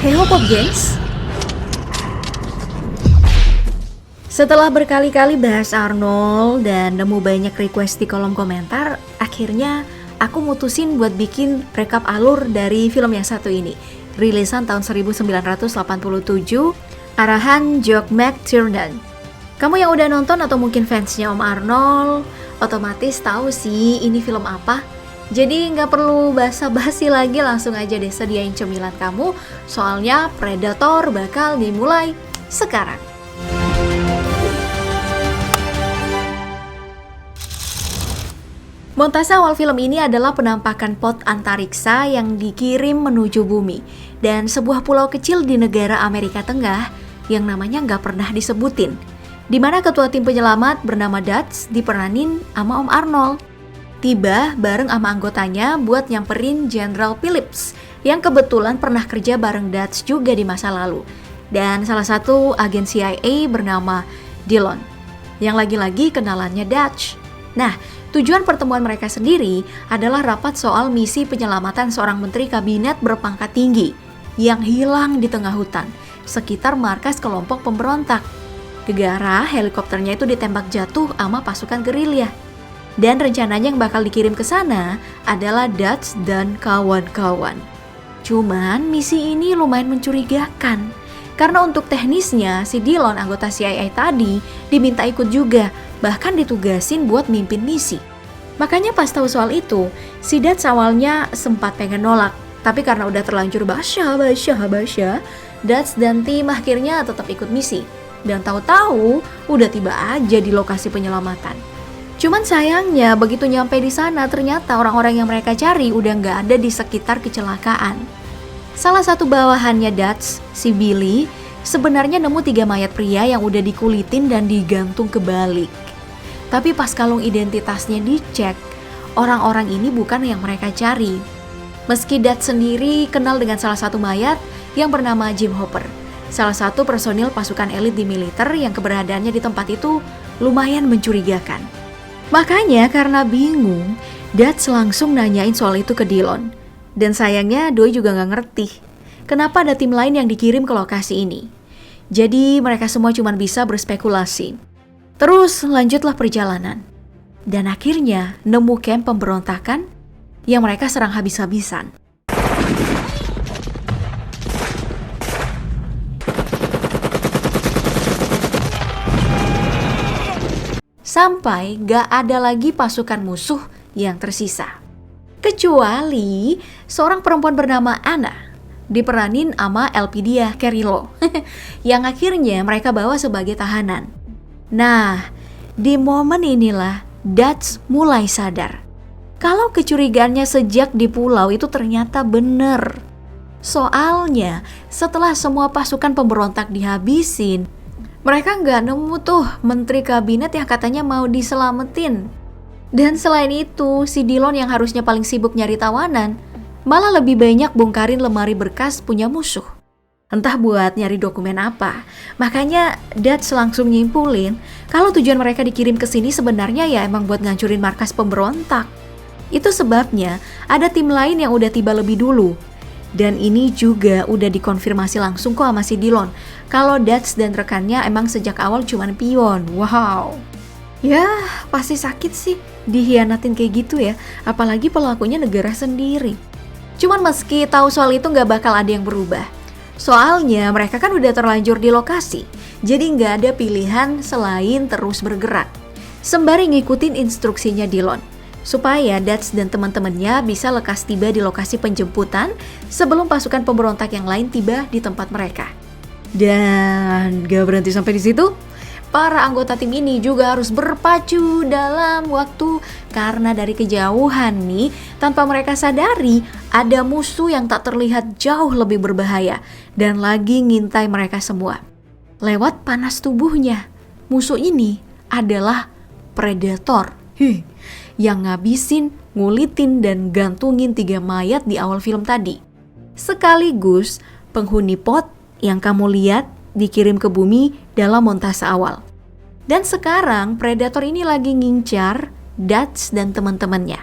Hello Pop Gengs. Setelah berkali-kali bahas Arnold dan nemu banyak request di kolom komentar, akhirnya aku mutusin buat bikin rekap alur dari film yang satu ini. Rilisan tahun 1987, arahan Jock McTiernan. Kamu yang udah nonton atau mungkin fansnya Om Arnold, otomatis tahu sih ini film apa. Jadi nggak perlu basa-basi lagi, langsung aja deh sediain cemilan kamu, soalnya Predator bakal dimulai sekarang. Montase awal film ini adalah penampakan pot antariksa yang dikirim menuju bumi dan sebuah pulau kecil di negara Amerika Tengah yang namanya nggak pernah disebutin, di mana ketua tim penyelamat bernama Dutch diperanin sama Om Arnold. Tiba bareng sama anggotanya buat nyamperin General Phillips yang kebetulan pernah kerja bareng Dutch juga di masa lalu, dan salah satu agen CIA bernama Dillon yang lagi-lagi kenalannya Dutch. Nah, tujuan pertemuan mereka sendiri adalah rapat soal misi penyelamatan seorang menteri kabinet berpangkat tinggi yang hilang di tengah hutan sekitar markas kelompok pemberontak. Gegara helikopternya itu ditembak jatuh sama pasukan gerilya. Dan rencananya yang bakal dikirim ke sana adalah Dutch dan kawan-kawan. Cuman misi ini lumayan mencurigakan, karena untuk teknisnya si Dillon anggota CIA tadi diminta ikut juga, bahkan ditugasin buat mimpin misi. Makanya pas tahu soal itu, si Dutch awalnya sempat pengen nolak, tapi karena udah terlanjur basya, Dutch dan tim akhirnya tetap ikut misi. Dan tahu-tahu udah tiba aja di lokasi penyelamatan. Cuman sayangnya begitu nyampe di sana ternyata orang-orang yang mereka cari udah nggak ada di sekitar kecelakaan. Salah satu bawahannya Dutch, si Billy, sebenarnya nemu 3 mayat pria yang udah dikulitin dan digantung kebalik. Tapi pas kalung identitasnya dicek, orang-orang ini bukan yang mereka cari. Meski Dutch sendiri kenal dengan salah satu mayat yang bernama Jim Hopper, salah satu personil pasukan elit di militer yang keberadaannya di tempat itu lumayan mencurigakan. Makanya karena bingung, Dutch langsung nanyain soal itu ke Dillon. Dan sayangnya Doi juga gak ngerti kenapa ada tim lain yang dikirim ke lokasi ini. Jadi mereka semua cuma bisa berspekulasi. Terus lanjutlah perjalanan. Dan akhirnya nemu camp pemberontakan yang mereka serang habis-habisan. Sampai gak ada lagi pasukan musuh yang tersisa. Kecuali seorang perempuan bernama Anna, diperanin sama Elpidia Carrillo, yang akhirnya mereka bawa sebagai tahanan. Nah, di momen inilah Dutch mulai sadar kalau kecurigaannya sejak di pulau itu ternyata bener. Soalnya setelah semua pasukan pemberontak dihabisin, mereka nggak nemu tuh menteri kabinet yang katanya mau diselamatin. Dan selain itu, si Dillon yang harusnya paling sibuk nyari tawanan, malah lebih banyak bongkarin lemari berkas punya musuh. Entah buat nyari dokumen apa. Makanya Dutch langsung nyimpulin kalau tujuan mereka dikirim ke sini sebenarnya ya emang buat ngancurin markas pemberontak. Itu sebabnya ada tim lain yang udah tiba lebih dulu. Dan ini juga udah dikonfirmasi langsung kok sama si Dillon kalau Dutch dan rekannya emang sejak awal cuman pion. Wow. Ya pasti sakit sih dihianatin kayak gitu ya, apalagi pelakunya negara sendiri. Cuman meski tahu soal itu gak bakal ada yang berubah. Soalnya mereka kan udah terlanjur di lokasi, jadi gak ada pilihan selain terus bergerak sembari ngikutin instruksinya Dillon, supaya Dutch dan teman-temannya bisa lekas tiba di lokasi penjemputan sebelum pasukan pemberontak yang lain tiba di tempat mereka. Dan gak berhenti sampai di situ, para anggota tim ini juga harus berpacu dalam waktu karena dari kejauhan nih, tanpa mereka sadari ada musuh yang tak terlihat jauh lebih berbahaya dan lagi ngintai mereka semua. Lewat panas tubuhnya, musuh ini adalah Predator. Yang ngabisin, ngulitin, dan gantungin 3 mayat di awal film tadi. Sekaligus penghuni pot yang kamu lihat dikirim ke bumi dalam montase awal. Dan sekarang Predator ini lagi ngincar Dutch dan teman-temannya.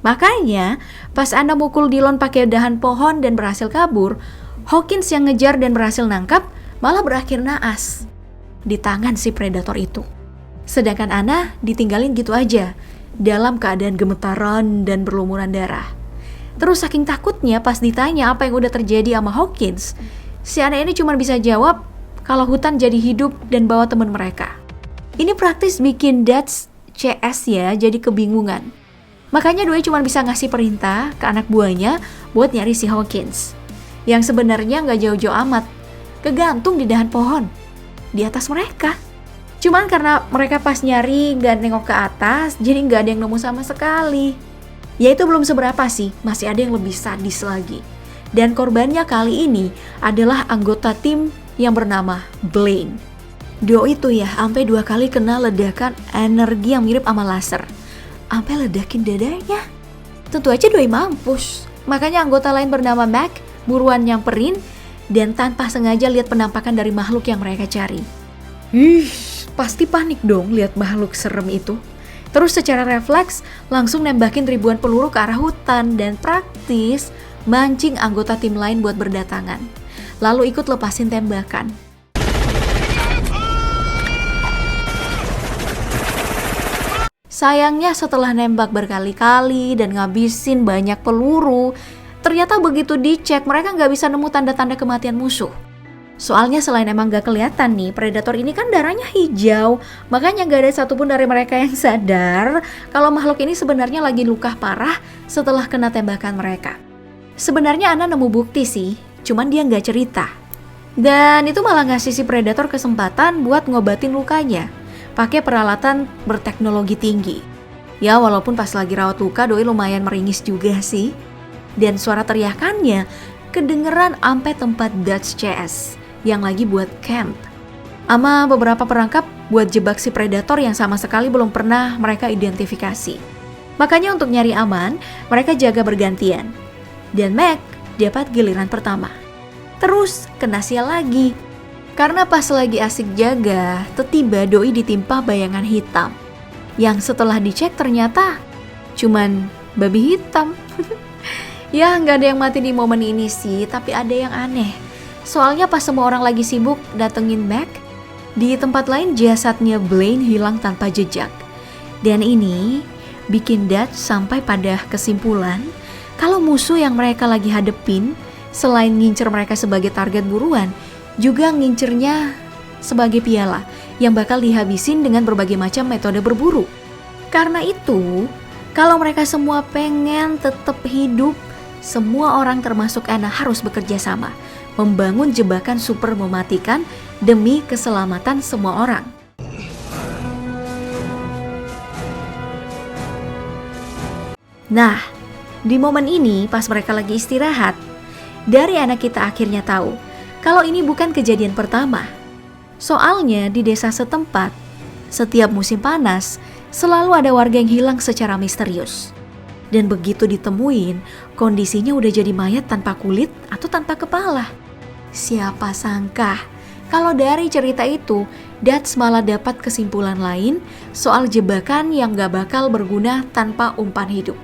Makanya pas Anda mukul Dillon pakai dahan pohon dan berhasil kabur, Hawkins yang ngejar dan berhasil nangkap malah berakhir naas di tangan si predator itu. Sedangkan Anna ditinggalin gitu aja dalam keadaan gemetaran dan berlumuran darah. Terus saking takutnya pas ditanya apa yang udah terjadi sama Hawkins, si Anna ini cuma bisa jawab kalau hutan jadi hidup dan bawa teman mereka. Ini praktis bikin Dutch CS ya jadi kebingungan. Makanya Doi cuma bisa ngasih perintah ke anak buahnya buat nyari si Hawkins, yang sebenarnya nggak jauh-jauh amat, kegantung di dahan pohon di atas mereka. Cuman karena mereka pas nyari nggak nengok ke atas, jadi nggak ada yang nemu sama sekali. Ya itu belum seberapa sih, masih ada yang lebih sadis lagi. Dan korbannya kali ini adalah anggota tim yang bernama Blaine. Doi itu ya sampai 2 kali kena ledakan energi yang mirip sama laser, sampai ledakin dadanya. Tentu aja Doi mampus. Makanya anggota lain bernama Mac buruan nyamperin dan tanpa sengaja lihat penampakan dari makhluk yang mereka cari. Pasti panik dong lihat makhluk serem itu. Terus secara refleks langsung nembakin ribuan peluru ke arah hutan dan praktis mancing anggota tim lain buat berdatangan. Lalu ikut lepasin tembakan. Sayangnya setelah nembak berkali-kali dan ngabisin banyak peluru, ternyata begitu dicek mereka nggak bisa nemu tanda-tanda kematian musuh. Soalnya selain emang gak kelihatan nih, predator ini kan darahnya hijau, makanya gak ada satupun dari mereka yang sadar kalau makhluk ini sebenarnya lagi luka parah setelah kena tembakan mereka. Sebenarnya Anna nemu bukti sih, cuman dia gak cerita. Dan itu malah ngasih si predator kesempatan buat ngobatin lukanya pakai peralatan berteknologi tinggi. Ya walaupun pas lagi rawat luka Doi lumayan meringis juga sih. Dan suara teriakannya kedengeran sampai tempat Dutch CS yang lagi buat camp. Ama beberapa perangkap buat jebak si predator yang sama sekali belum pernah mereka identifikasi. Makanya untuk nyari aman, mereka jaga bergantian. Dan Mac dapat giliran pertama. Terus kena sial lagi. Karena pas lagi asik jaga, tiba-tiba Doi ditimpa bayangan hitam. Yang setelah dicek ternyata cuman babi hitam. Ya nggak ada yang mati di momen ini sih, tapi ada yang aneh. Soalnya pas semua orang lagi sibuk datengin Mac, di tempat lain jasadnya Blaine hilang tanpa jejak. Dan ini bikin Dutch sampai pada kesimpulan kalau musuh yang mereka lagi hadepin selain ngincer mereka sebagai target buruan, juga ngincernya sebagai piala yang bakal dihabisin dengan berbagai macam metode berburu. Karena itu, kalau mereka semua pengen tetap hidup, semua orang termasuk Anna harus bekerja sama, membangun jebakan super mematikan demi keselamatan semua orang. Nah, di momen ini pas mereka lagi istirahat, dari anak kita akhirnya tahu kalau ini bukan kejadian pertama. Soalnya di desa setempat, setiap musim panas selalu ada warga yang hilang secara misterius. Dan begitu ditemuin, kondisinya udah jadi mayat tanpa kulit atau tanpa kepala. Siapa sangka kalau dari cerita itu, Dutch malah dapat kesimpulan lain soal jebakan yang gak bakal berguna tanpa umpan hidup.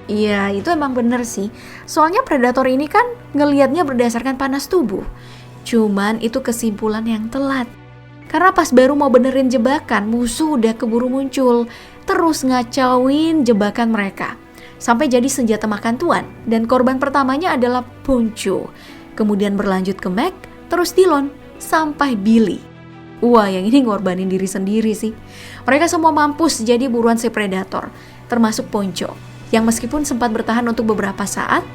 Iya, itu emang bener sih. Soalnya predator ini kan ngelihatnya berdasarkan panas tubuh. Cuman itu kesimpulan yang telat. Karena pas baru mau benerin jebakan, musuh udah keburu muncul, terus ngacauin jebakan mereka. Sampai jadi senjata makan tuan. Dan korban pertamanya adalah Poncho. Kemudian berlanjut ke Mac, terus Dillon, sampai Billy. Wah, yang ini ngorbanin diri sendiri sih. Mereka semua mampus jadi buruan si predator, termasuk Poncho, yang meskipun sempat bertahan untuk beberapa saat,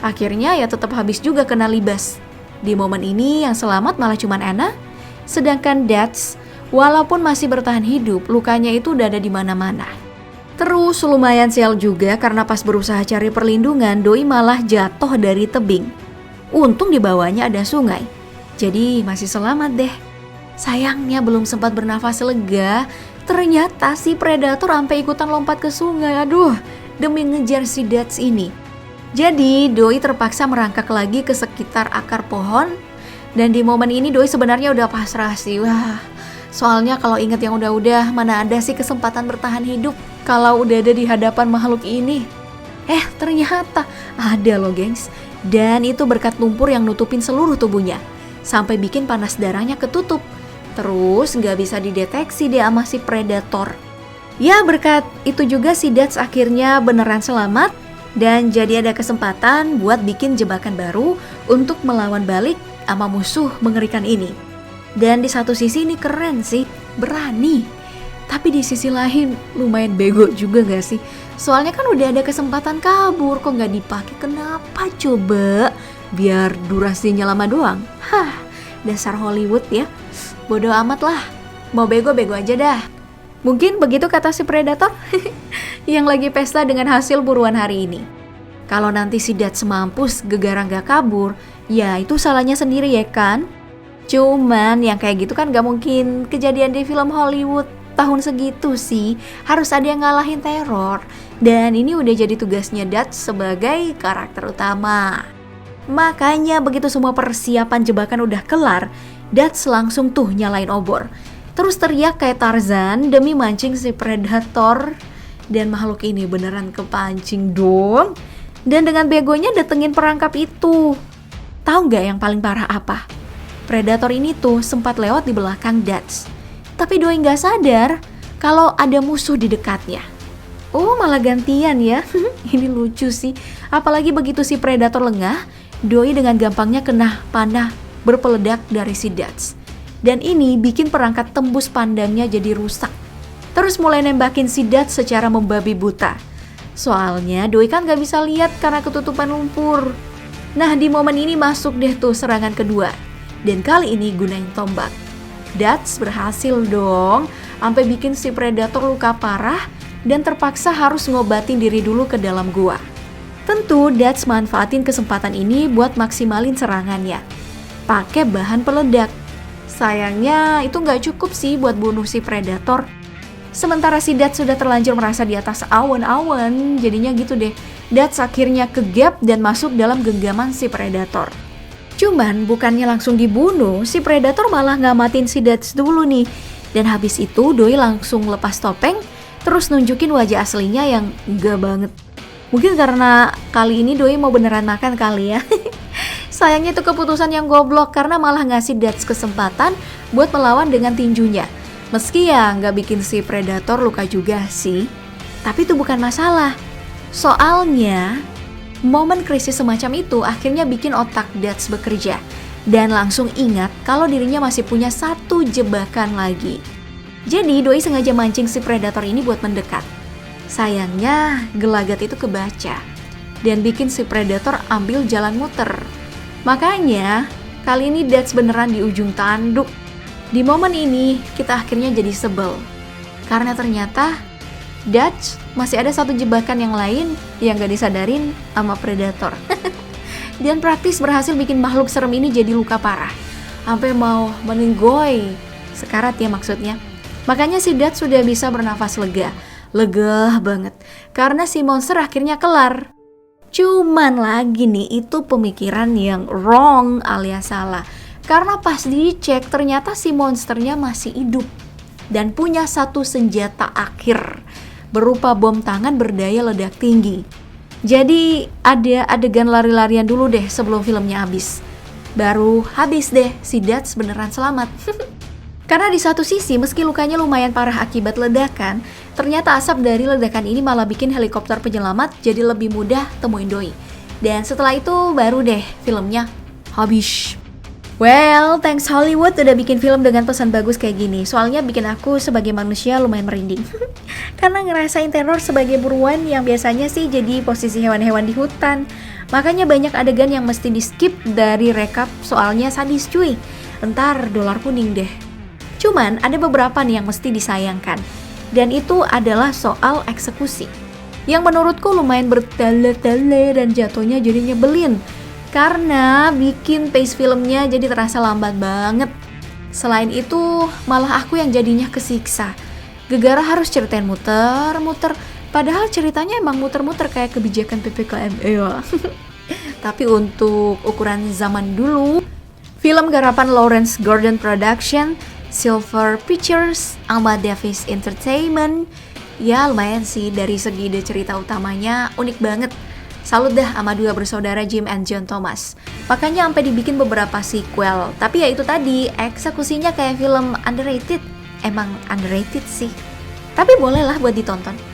akhirnya ya tetap habis juga kena libas. Di momen ini yang selamat malah cuman Anna, sedangkan Dutch walaupun masih bertahan hidup, lukanya itu udah ada di mana-mana. Terus lumayan sial juga karena pas berusaha cari perlindungan, Doi malah jatuh dari tebing. Untung di bawahnya ada sungai, jadi masih selamat deh. Sayangnya belum sempat bernafas lega, ternyata si predator sampai ikutan lompat ke sungai. Aduh, demi ngejar si Dutch ini. Jadi Doi terpaksa merangkak lagi ke sekitar akar pohon. Dan di momen ini Doi sebenarnya udah pasrah sih. Wah, soalnya kalau inget yang udah-udah, mana ada sih kesempatan bertahan hidup kalau udah ada di hadapan makhluk ini. Ternyata ada loh gengs. Dan itu berkat lumpur yang nutupin seluruh tubuhnya, sampai bikin panas darahnya ketutup. Terus nggak bisa dideteksi deh sama si predator. Ya berkat itu juga si Dutch akhirnya beneran selamat dan jadi ada kesempatan buat bikin jebakan baru untuk melawan balik sama musuh mengerikan ini. Dan di satu sisi ini keren sih, berani. Tapi di sisi lain lumayan bego juga gak sih? Soalnya kan udah ada kesempatan kabur, kok gak dipakai? Kenapa coba? Biar durasinya lama doang? Hah, dasar Hollywood ya. Bodoh amat lah, mau bego-bego aja dah. Mungkin begitu kata si predator yang lagi pesta dengan hasil buruan hari ini. Kalau nanti si Dutch mampus gegara gak kabur, ya itu salahnya sendiri ya kan? Cuman yang kayak gitu kan gak mungkin kejadian di film Hollywood tahun segitu sih. Harus ada yang ngalahin teror. Dan ini udah jadi tugasnya Dutch sebagai karakter utama. Makanya begitu semua persiapan jebakan udah kelar, Dutch langsung tuh nyalain obor. Terus teriak kayak Tarzan demi mancing si predator. Dan makhluk ini beneran kepancing dong. Dan dengan begonya datengin perangkap itu. Tahu nggak yang paling parah apa? Predator ini tuh sempat lewat di belakang Dutch. Tapi Doi nggak sadar kalau ada musuh di dekatnya. Oh malah gantian ya. Ini lucu sih. Apalagi begitu si predator lengah, Doi dengan gampangnya kena panah berpeledak dari si Dutch. Dan ini bikin perangkat tembus pandangnya jadi rusak. Terus mulai nembakin si Dutch secara membabi buta. Soalnya Doi kan gak bisa lihat karena ketutupan lumpur. Nah di momen ini masuk deh tuh serangan kedua. Dan kali ini gunain tombak. Dutch berhasil dong, sampai bikin si predator luka parah dan terpaksa harus ngobatin diri dulu ke dalam gua. Tentu Dutch manfaatin kesempatan ini buat maksimalin serangannya. Pakai bahan peledak. Sayangnya itu nggak cukup sih buat bunuh si predator. Sementara si Dutch sudah terlanjur merasa di atas awan-awan, jadinya gitu deh. Dutch akhirnya kegap dan masuk dalam genggaman si predator. Cuman bukannya langsung dibunuh, si predator malah ngamatin si Dutch dulu nih. Dan habis itu Doi langsung lepas topeng, terus nunjukin wajah aslinya yang enggak banget. Mungkin karena kali ini Doi mau beneran makan kali ya. Sayangnya itu keputusan yang goblok karena malah ngasih Dutch kesempatan buat melawan dengan tinjunya. Meski ya nggak bikin si predator luka juga sih. Tapi itu bukan masalah. Soalnya momen krisis semacam itu akhirnya bikin otak Dutch bekerja. Dan langsung ingat kalau dirinya masih punya satu jebakan lagi. Jadi Doi sengaja mancing si predator ini buat mendekat. Sayangnya gelagat itu kebaca dan bikin si predator ambil jalan muter. Makanya kali ini Dutch beneran di ujung tanduk. Di momen ini kita akhirnya jadi sebel. Karena ternyata Dutch masih ada satu jebakan yang lain yang gak disadarin sama predator. Dan praktis berhasil bikin makhluk serem ini jadi luka parah. Sampai mau meninggoy. Sekarat ya maksudnya. Makanya si Dutch sudah bisa bernafas lega. Lega banget. Karena si monster akhirnya kelar. Cuman lagi nih itu pemikiran yang wrong alias salah. Karena pas dicek ternyata si monsternya masih hidup. Dan punya satu senjata akhir. Berupa bom tangan berdaya ledak tinggi. Jadi ada adegan lari-larian dulu deh sebelum filmnya habis. Baru habis deh si Dutch beneran selamat. Karena di satu sisi meski lukanya lumayan parah akibat ledakan, ternyata asap dari ledakan ini malah bikin helikopter penyelamat jadi lebih mudah temuin Doi. Dan setelah itu baru deh filmnya habis. Well, thanks Hollywood udah bikin film dengan pesan bagus kayak gini. Soalnya bikin aku sebagai manusia lumayan merinding. Karena ngerasain teror sebagai buruan yang biasanya sih jadi posisi hewan-hewan di hutan. Makanya banyak adegan yang mesti di skip dari rekap soalnya sadis cuy. Entar dolar kuning deh. Cuman ada beberapa nih yang mesti disayangkan. Dan itu adalah soal eksekusi. Yang menurutku lumayan bertele-tele dan jatuhnya jadi nyebelin. Karena bikin pace filmnya jadi terasa lambat banget. Selain itu, malah aku yang jadinya kesiksa. Gegara harus ceritain muter-muter. Padahal ceritanya emang muter-muter kayak kebijakan PPKM. Tapi untuk ukuran zaman dulu, film garapan Lawrence Gordon Production, Silver Pictures, sama Davis Entertainment, ya lumayan sih dari segi ide cerita utamanya unik banget. Salut dah sama dua bersaudara Jim and John Thomas. Makanya sampai dibikin beberapa sequel. Tapi ya itu tadi, eksekusinya kayak film underrated. Emang underrated sih. Tapi bolehlah buat ditonton.